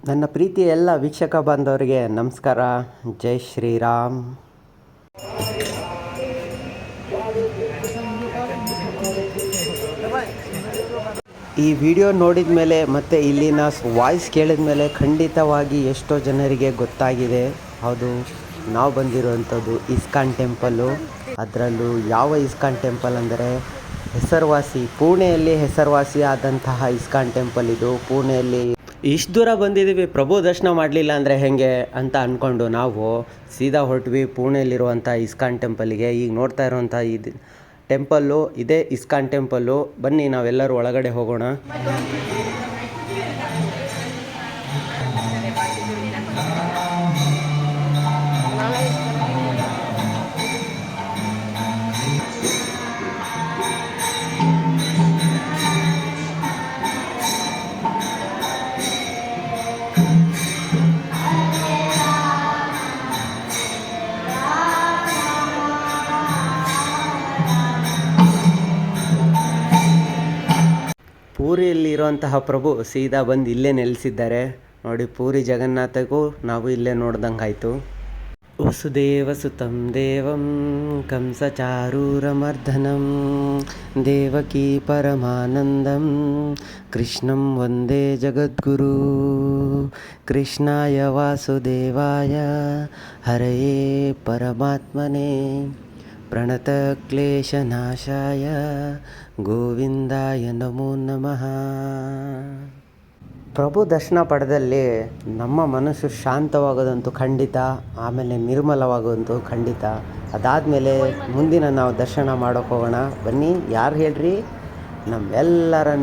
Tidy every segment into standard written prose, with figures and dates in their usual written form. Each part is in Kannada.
ನನ್ನ ಪ್ರೀತಿಯ ಎಲ್ಲ ವೀಕ್ಷಕ ಬಾಂಧವರಿಗೆ ನಮಸ್ಕಾರ. ಜೈ ಶ್ರೀರಾಮ್. ಈ ವಿಡಿಯೋ ನೋಡಿದ ಮೇಲೆ ಮತ್ತು ಇಲ್ಲಿನ ವಾಯ್ಸ್ ಕೇಳಿದ ಮೇಲೆ ಖಂಡಿತವಾಗಿ ಎಷ್ಟೋ ಜನರಿಗೆ ಗೊತ್ತಾಗಿದೆ. ಹೌದು, ನಾವು ಬಂದಿರುವಂಥದ್ದು ಇಸ್ಕಾನ್ ಟೆಂಪಲ್ಲು. ಅದರಲ್ಲೂ ಯಾವ ಇಸ್ಕಾನ್ ಟೆಂಪಲ್ ಅಂದರೆ ಹೆಸರುವಾಸಿ, ಪುಣೆಯಲ್ಲಿ ಹೆಸರುವಾಸಿ ಆದಂತಹ ಇಸ್ಕಾನ್ ಟೆಂಪಲ್ ಇದು. ಪುಣೆಯಲ್ಲಿ ಇಷ್ಟು ದೂರ ಬಂದಿದ್ದೀವಿ, ಪ್ರಭು ದರ್ಶನ ಮಾಡಲಿಲ್ಲ ಅಂದರೆ ಹೇಗೆ ಅಂತ ಅಂದ್ಕೊಂಡು ನಾವು ಸೀದಾ ಹೊರಟ್ವಿ ಪುಣೆಯಲ್ಲಿರುವಂಥ ಇಸ್ಕಾನ್ ಟೆಂಪಲ್ಗೆ. ಈಗ ನೋಡ್ತಾ ಇರುವಂಥ ಇದು ಟೆಂಪಲ್ಲು ಇದೇ ಇಸ್ಕಾನ್ ಟೆಂಪಲ್ಲು. ಬನ್ನಿ ನಾವೆಲ್ಲರೂ ಒಳಗಡೆ ಹೋಗೋಣ. ಪೂರಿಯಲ್ಲಿರುವಂತಹ ಪ್ರಭು ಸೀದಾ ಬಂದು ಇಲ್ಲೇ ನೆಲೆಸಿದ್ದಾರೆ ನೋಡಿ. ಪೂರಿ ಜಗನ್ನಾಥಗೂ ನಾವು ಇಲ್ಲೇ ನೋಡ್ದಂಗಾಯಿತು. ವಸುದೇವಸುತಂ ದೇವಂ ಕಂಸಚಾರೂರಮರ್ದನಂ ದೇವಕೀ ಪರಮಾನಂದಂ ಕೃಷ್ಣಂ ವಂದೇ ಜಗದ್ಗುರು. ಕೃಷ್ಣಾಯ ವಾಸುದೇವಾಯ ಹರಯೇ ಪರಮಾತ್ಮನೇ ಪ್ರಣತಕ್ಲೇಶನಾಶಾಯ ಗೋವಿಂದಾಯ ನಮೋ ನಮಃ. ಪ್ರಭು ದರ್ಶನ ಪಡೆದಲ್ಲಿ ನಮ್ಮ ಮನಸ್ಸು ಶಾಂತವಾಗೋದಂತೂ ಖಂಡಿತ, ಆಮೇಲೆ ನಿರ್ಮಲವಾಗೋದಂತೂ ಖಂಡಿತ. ಅದಾದಮೇಲೆ ಮುಂದಿನ ನಾವು ದರ್ಶನ ಮಾಡೋಕ್ಕೆ ಹೋಗೋಣ. ಬನ್ನಿ. ಯಾರು ಹೇಳ್ರಿ?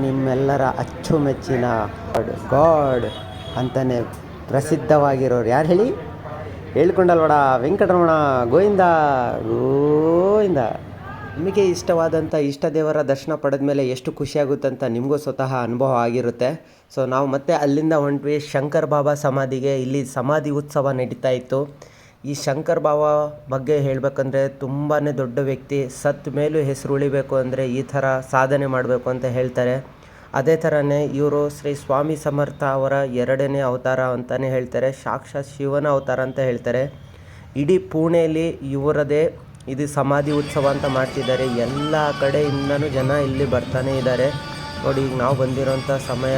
ನಿಮ್ಮೆಲ್ಲರ ಅಚ್ಚುಮೆಚ್ಚಿನ ಗಾಡ್ ಅಂತಲೇ ಪ್ರಸಿದ್ಧವಾಗಿರೋರು ಯಾರು ಹೇಳಿ? ಹೇಳ್ಕೊಂಡಲ್ವಡ, ವೆಂಕಟರಮಣ ಗೋವಿಂದ ಗೋವಿಂದ. ನಿಮಗೆ ಇಷ್ಟವಾದಂಥ ಇಷ್ಟ ದೇವರ ದರ್ಶನ ಪಡೆದ ಮೇಲೆ ಎಷ್ಟು ಖುಷಿಯಾಗುತ್ತಂತ ನಿಮಗೂ ಸ್ವತಃ ಅನುಭವ ಆಗಿರುತ್ತೆ. ಸೊ ನಾವು ಮತ್ತೆ ಅಲ್ಲಿಂದ ಹೊಂಟ್ವಿ ಶಂಕರ್ ಬಾಬಾ ಸಮಾಧಿಗೆ. ಇಲ್ಲಿ ಸಮಾಧಿ ಉತ್ಸವ ನಡೀತಾ ಇತ್ತು. ಈ ಶಂಕರ್ ಬಾಬಾ ಬಗ್ಗೆ ಹೇಳಬೇಕಂದ್ರೆ ತುಂಬಾ ದೊಡ್ಡ ವ್ಯಕ್ತಿ. ಸತ್ತ ಮೇಲೂ ಹೆಸರು ಉಳಿಬೇಕು ಅಂದರೆ ಈ ಥರ ಸಾಧನೆ ಮಾಡಬೇಕು ಅಂತ ಹೇಳ್ತಾರೆ. ಅದೇ ಥರನೇ ಇವರು ಶ್ರೀ ಸ್ವಾಮಿ ಸಮರ್ಥ ಅವರ 2ನೇ ಅವತಾರ ಅಂತಲೇ ಹೇಳ್ತಾರೆ. ಸಾಕ್ಷಾತ್ ಶಿವನ ಅವತಾರ ಅಂತ ಹೇಳ್ತಾರೆ. ಇಡೀ ಪುಣೆಯಲ್ಲಿ ಇವರದೇ ಇದು ಸಮಾಧಿ ಉತ್ಸವ ಅಂತ ಮಾಡ್ತಿದ್ದಾರೆ. ಎಲ್ಲ ಕಡೆಯಿಂದನೂ ಜನ ಇಲ್ಲಿ ಬರ್ತಾನೆ ಇದ್ದಾರೆ ನೋಡಿ. ಈಗ ನಾವು ಬಂದಿರೋಂಥ ಸಮಯ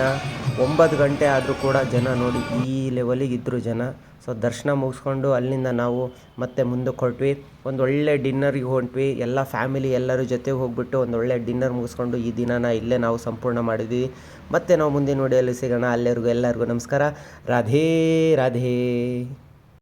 9 ಗಂಟೆ ಆದರೂ ಕೂಡ ಜನ ನೋಡಿ ಈ ಲೆವೆಲಿಗೆ ಇದ್ದರು ಜನ. ಸೊ ದರ್ಶನ ಮುಗಿಸ್ಕೊಂಡು ಅಲ್ಲಿಂದ ನಾವು ಮತ್ತೆ ಮುಂದಕ್ಕೆ ಹೊರಟ್ವಿ. ಒಂದು ಒಳ್ಳೆ ಡಿನ್ನರಿಗೆ ಹೊಂಟ್ವಿ. ಎಲ್ಲ ಫ್ಯಾಮಿಲಿ ಎಲ್ಲರ ಜೊತೆಗೆ ಹೋಗ್ಬಿಟ್ಟು ಒಂದು ಒಳ್ಳೆ ಡಿನ್ನರ್ ಮುಗಿಸ್ಕೊಂಡು ಈ ದಿನನ ಇಲ್ಲೇ ನಾವು ಸಂಪೂರ್ಣ ಮಾಡಿದ್ವಿ. ಮತ್ತೆ ನಾವು ಮುಂದಿನ ವಿಡಿಯೋದಲ್ಲಿ ಸಿಗೋಣ. ಅಲ್ಲಿವರೆಗೂ ಎಲ್ಲರಿಗೂ ನಮಸ್ಕಾರ. ರಾಧೇ ರಾಧೇ.